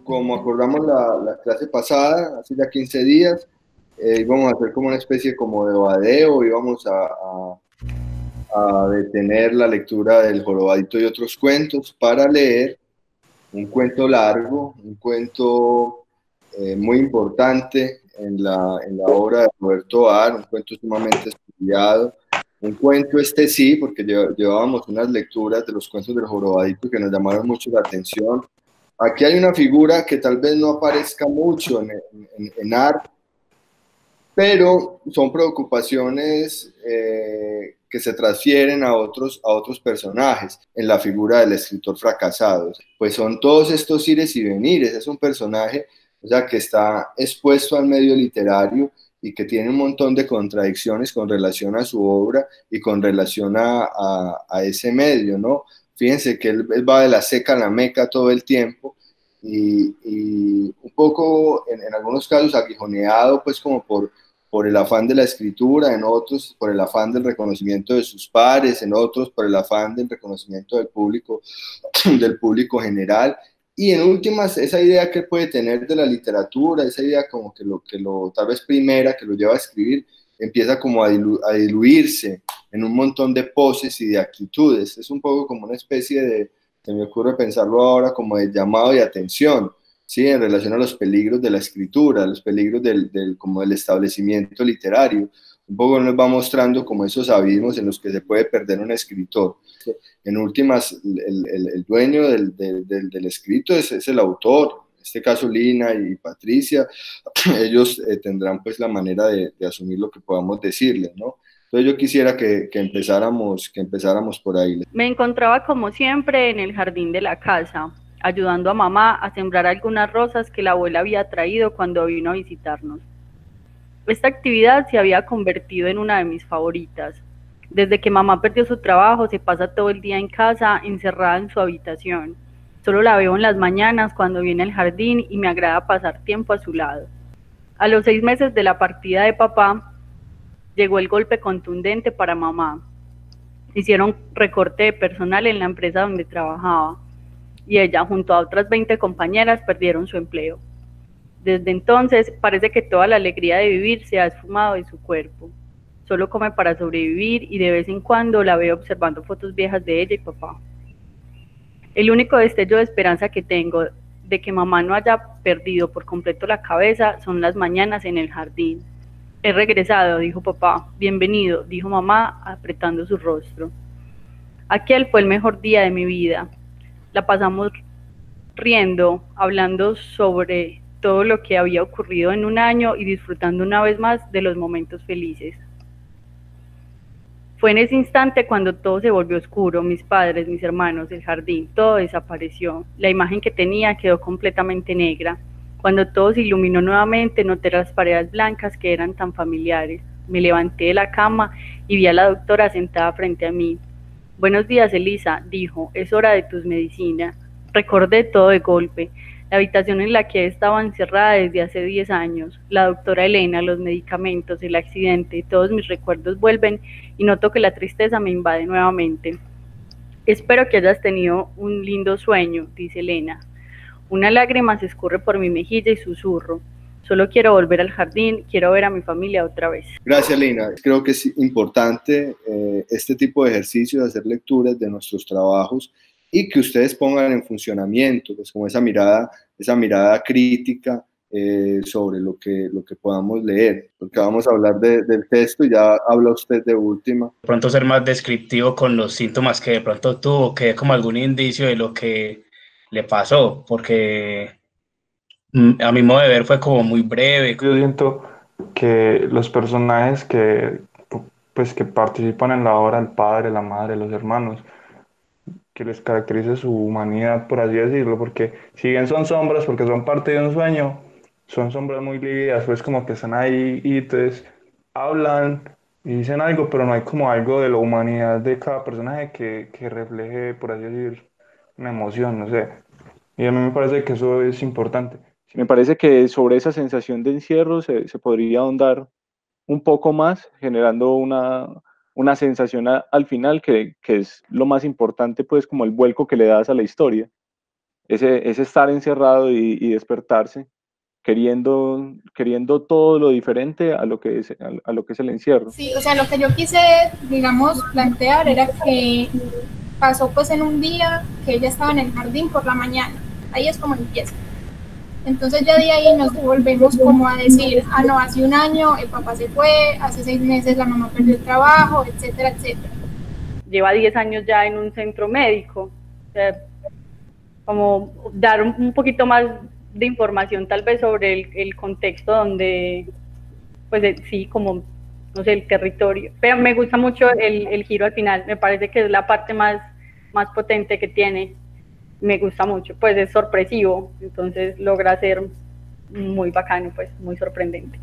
Como acordamos la clase pasada, hace ya 15 días, íbamos a hacer como una especie como de badeo, íbamos a detener la lectura del Jorobadito y otros cuentos para leer un cuento largo, un cuento muy importante en la obra de Roberto Ar, un cuento sumamente estudiado, un cuento este sí, porque llevábamos unas lecturas de los cuentos del Jorobadito que nos llamaron mucho la atención. Aquí hay una figura que tal vez no aparezca mucho en arte, pero son preocupaciones que se transfieren a otros personajes en la figura del escritor fracasado. Pues son todos estos ires y venires. Es un personaje, o sea, que está expuesto al medio literario y que tiene un montón de contradicciones con relación a su obra y con relación a ese medio, ¿no? Fíjense que él va de la seca a la meca todo el tiempo y un poco, en algunos casos, aguijoneado, pues como por el afán de la escritura, en otros por el afán del reconocimiento de sus pares, en otros por el afán del reconocimiento del público general, y en últimas esa idea que puede tener de la literatura, esa idea como que lo tal vez primera que lo lleva a escribir, empieza como a diluirse en un montón de poses y de actitudes. Es un poco como una especie de, se me ocurre pensarlo ahora, como de llamado de atención, ¿sí? En relación a los peligros de la escritura, los peligros como del establecimiento literario. Un poco nos va mostrando como esos abismos en los que se puede perder un escritor. En últimas, el dueño del escrito es el autor. En este caso, Lina y Patricia, ellos tendrán pues la manera de asumir lo que podamos decirles, ¿no? Entonces yo quisiera que empezáramos por ahí. Me encontraba como siempre en el jardín de la casa, ayudando a mamá a sembrar algunas rosas que la abuela había traído cuando vino a visitarnos. Esta actividad se había convertido en una de mis favoritas. Desde que mamá perdió su trabajo, se pasa todo el día en casa, encerrada en su habitación. Solo la veo en las mañanas cuando viene al jardín y me agrada pasar tiempo a su lado. A los 6 meses de la partida de papá, llegó el golpe contundente para mamá. Hicieron recorte de personal en la empresa donde trabajaba y ella, junto a otras 20 compañeras, perdieron su empleo. Desde entonces parece que toda la alegría de vivir se ha esfumado de su cuerpo. Solo come para sobrevivir y de vez en cuando la veo observando fotos viejas de ella y papá. El único destello de esperanza que tengo de que mamá no haya perdido por completo la cabeza son las mañanas en el jardín. He regresado, dijo papá. Bienvenido, dijo mamá, apretando su rostro. Aquel fue el mejor día de mi vida. La pasamos riendo, hablando sobre todo lo que había ocurrido en un año y disfrutando una vez más de los momentos felices. Fue en ese instante cuando todo se volvió oscuro, mis padres, mis hermanos, el jardín, todo desapareció. La imagen que tenía quedó completamente negra. Cuando todo se iluminó nuevamente, noté las paredes blancas que eran tan familiares. Me levanté de la cama y vi a la doctora sentada frente a mí. Buenos días, Elisa, dijo, es hora de tus medicinas. Recordé todo de golpe, la habitación en la que estaba encerrada desde hace 10 años, la doctora Elena, los medicamentos, el accidente, todos mis recuerdos vuelven y noto que la tristeza me invade nuevamente. Espero que hayas tenido un lindo sueño, dice Elena. Una lágrima se escurre por mi mejilla y susurro. Solo quiero volver al jardín, quiero ver a mi familia otra vez. Gracias, Lina. Creo que es importante este tipo de ejercicios, hacer lecturas de nuestros trabajos y que ustedes pongan en funcionamiento, pues como esa mirada crítica sobre lo que podamos leer, porque vamos a hablar del texto y ya habla usted de última. De pronto ser más descriptivo con los síntomas que de pronto tuvo, que dé como algún indicio de lo que le pasó, porque a mi modo de ver fue como muy breve. Yo siento que los personajes pues, que participan en la obra, el padre, la madre, los hermanos, que les caracteriza su humanidad, por así decirlo, porque si bien son sombras, porque son parte de un sueño, son sombras muy lívidas, pues como que están ahí y entonces hablan y dicen algo, pero no hay como algo de la humanidad de cada personaje que refleje, por así decir, una emoción, no sé. Y a mí me parece que eso es importante. Me parece que sobre esa sensación de encierro se podría ahondar un poco más, generando una sensación al final que es lo más importante, pues como el vuelco que le das a la historia. Ese estar encerrado y despertarse, queriendo todo lo diferente a lo que a lo que es el encierro. Sí, o sea, lo que yo quise, digamos, plantear era que pasó pues en un día que ella estaba en el jardín por la mañana, ahí es como empieza. Entonces ya de ahí nos devolvemos como a decir, ah no, hace un año el papá se fue, hace 6 meses la mamá perdió el trabajo, etcétera, etcétera. Lleva 10 años ya en un centro médico, o sea, como dar un poquito más de información tal vez sobre el contexto donde, pues sí, como, no sé, el territorio. Pero me gusta mucho el giro al final, me parece que es la parte más potente que tiene. Me gusta mucho, pues es sorpresivo, entonces logra ser muy bacano, pues muy sorprendente.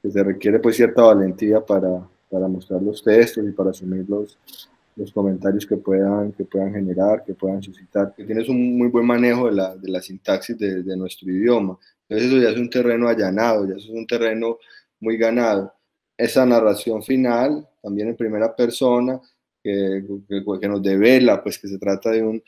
Que se requiere pues cierta valentía para mostrar los textos y para asumir los comentarios que puedan generar, que puedan suscitar, que tienes un muy buen manejo de la sintaxis de nuestro idioma. Entonces eso ya es un terreno allanado, ya es un terreno muy ganado. Esa narración final, también en primera persona, que nos devela pues que se trata de un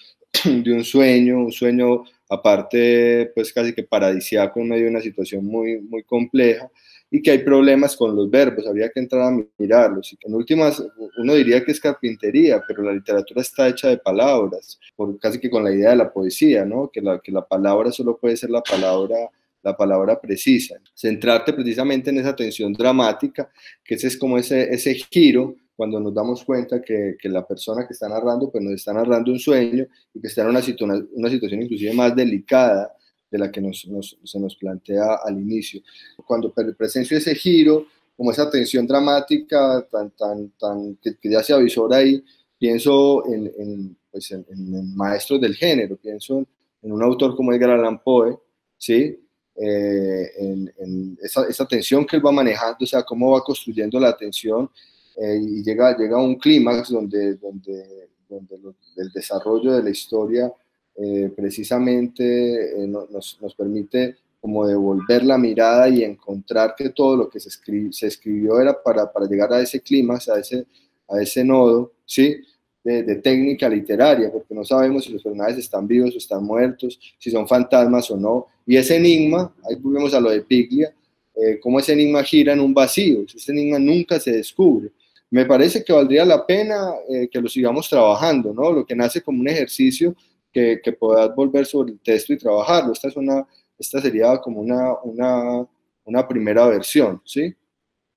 sueño aparte pues casi que paradisíaco en medio de una situación muy, muy compleja, y que hay problemas con los verbos, habría que entrar a mirarlos. Y en últimas, uno diría que es carpintería, pero la literatura está hecha de palabras, casi que con la idea de la poesía, ¿no? Que la palabra solo puede ser la palabra precisa. Centrarte precisamente en esa tensión dramática, que ese es como ese giro, cuando nos damos cuenta que la persona que está narrando, pues nos está narrando un sueño y que está en una situación inclusive más delicada de la que se nos plantea al inicio. Cuando presencio ese giro, como esa tensión dramática que ya se avisora ahí, pienso en maestros del género, pienso en un autor como Edgar Allan Poe, ¿sí? En esa tensión que él va manejando, o sea, cómo va construyendo la tensión, y llega a un clímax donde el desarrollo de la historia precisamente nos permite como devolver la mirada y encontrar que todo lo que se escribió era para llegar a ese clímax, a ese nodo, ¿sí? De técnica literaria, porque no sabemos si los personajes están vivos o están muertos, si son fantasmas o no, y ese enigma, ahí volvemos a lo de Piglia, cómo ese enigma gira en un vacío, ese enigma nunca se descubre. Me parece que valdría la pena que lo sigamos trabajando, ¿no? Lo que nace como un ejercicio que puedas volver sobre el texto y trabajarlo. Esta sería como una primera versión, ¿sí?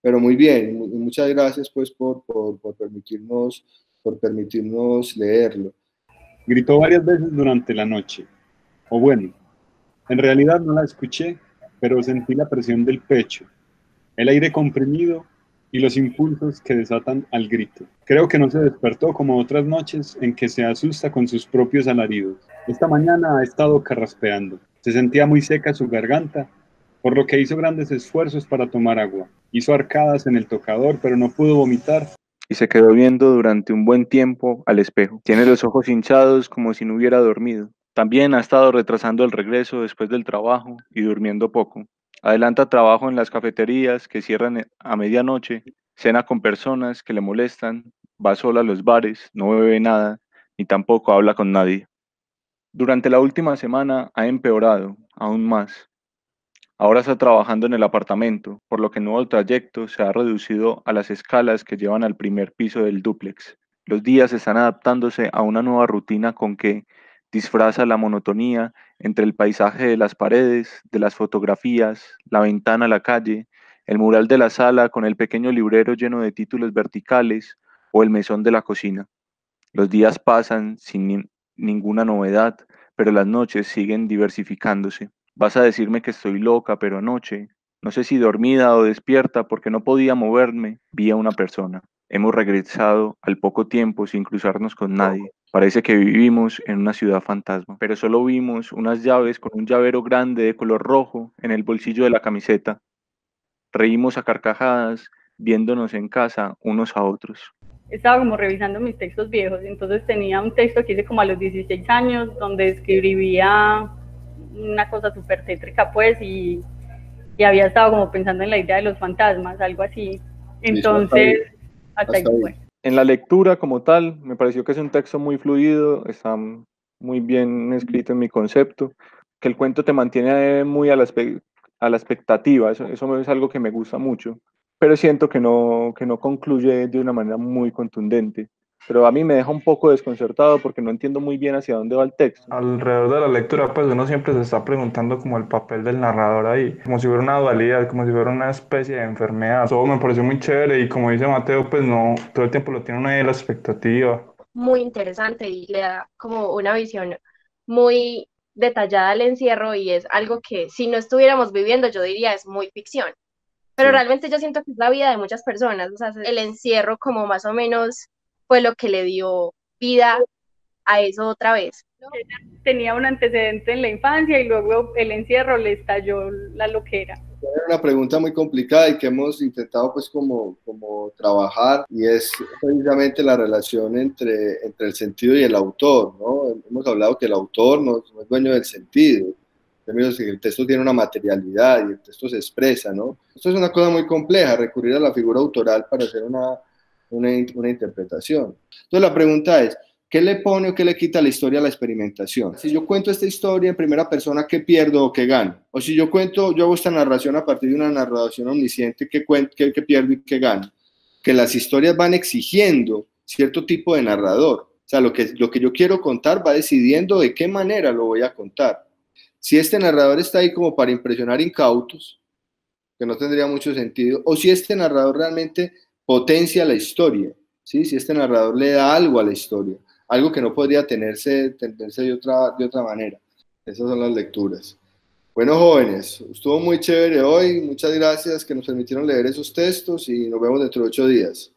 Pero muy bien, muchas gracias pues por permitirnos leerlo. Gritó varias veces durante la noche. O bueno, en realidad no la escuché, pero sentí la presión del pecho, el aire comprimido y los impulsos que desatan al grito. Creo que no se despertó como otras noches en que se asusta con sus propios alaridos. Esta mañana ha estado carraspeando. Se sentía muy seca su garganta, por lo que hizo grandes esfuerzos para tomar agua. Hizo arcadas en el tocador, pero no pudo vomitar. Y se quedó viendo durante un buen tiempo al espejo. Tiene los ojos hinchados como si no hubiera dormido. También ha estado retrasando el regreso después del trabajo y durmiendo poco. Adelanta trabajo en las cafeterías que cierran a medianoche, cena con personas que le molestan, va sola a los bares, no bebe nada, ni tampoco habla con nadie. Durante la última semana ha empeorado aún más. Ahora está trabajando en el apartamento, por lo que el nuevo trayecto se ha reducido a las escalas que llevan al primer piso del dúplex. Los días están adaptándose a una nueva rutina con que disfraza la monotonía entre el paisaje de las paredes, de las fotografías, la ventana a la calle, el mural de la sala con el pequeño librero lleno de títulos verticales o el mesón de la cocina. Los días pasan sin ninguna novedad, pero las noches siguen diversificándose. Vas a decirme que estoy loca, pero anoche, no sé si dormida o despierta porque no podía moverme, vi a una persona. Hemos regresado al poco tiempo sin cruzarnos con nadie. Parece que vivimos en una ciudad fantasma, pero solo vimos unas llaves con un llavero grande de color rojo en el bolsillo de la camiseta. Reímos a carcajadas, viéndonos en casa unos a otros. Estaba como revisando mis textos viejos, entonces tenía un texto que hice como a los 16 años, donde escribía una cosa súper tétrica, pues, y y había estado como pensando en la idea de los fantasmas, algo así. Entonces, hasta ahí fue. En la lectura como tal, me pareció que es un texto muy fluido, está muy bien escrito en mi concepto, que el cuento te mantiene muy a la expectativa, eso es algo que me gusta mucho, pero siento que no concluye de una manera muy contundente. Pero a mí me deja un poco desconcertado porque no entiendo muy bien hacia dónde va el texto. Alrededor de la lectura, pues uno siempre se está preguntando como el papel del narrador ahí, como si fuera una dualidad, como si fuera una especie de enfermedad. Todo me pareció muy chévere y como dice Mateo, pues no, todo el tiempo lo tiene uno ahí a la expectativa. Muy interesante y le da como una visión muy detallada al encierro y es algo que si no estuviéramos viviendo yo diría es muy ficción. Pero realmente yo siento que es la vida de muchas personas, o sea, el encierro como más o menos fue lo que le dio vida a eso otra vez. Tenía un antecedente en la infancia y luego el encierro le estalló la loquera. Es una pregunta muy complicada y que hemos intentado pues como trabajar, y es precisamente la relación entre el sentido y el autor, ¿no? Hemos hablado que el autor no es dueño del sentido, el texto tiene una materialidad y el texto se expresa, ¿no? Esto es una cosa muy compleja, recurrir a la figura autoral para hacer una interpretación. Entonces la pregunta es, ¿qué le pone o qué le quita a la historia a la experimentación? Si yo cuento esta historia en primera persona, ¿qué pierdo o qué gano? O si yo hago esta narración a partir de una narración omnisciente, ¿qué pierdo y qué gano? Que las historias van exigiendo cierto tipo de narrador. O sea, lo que yo quiero contar va decidiendo de qué manera lo voy a contar. Si este narrador está ahí como para impresionar incautos, que no tendría mucho sentido, o si este narrador realmente potencia la historia, ¿sí? Si este narrador le da algo a la historia, algo que no podría tenerse de otra manera. Esas son las lecturas. Bueno, jóvenes, estuvo muy chévere hoy. Muchas gracias que nos permitieron leer esos textos y nos vemos dentro de 8 días.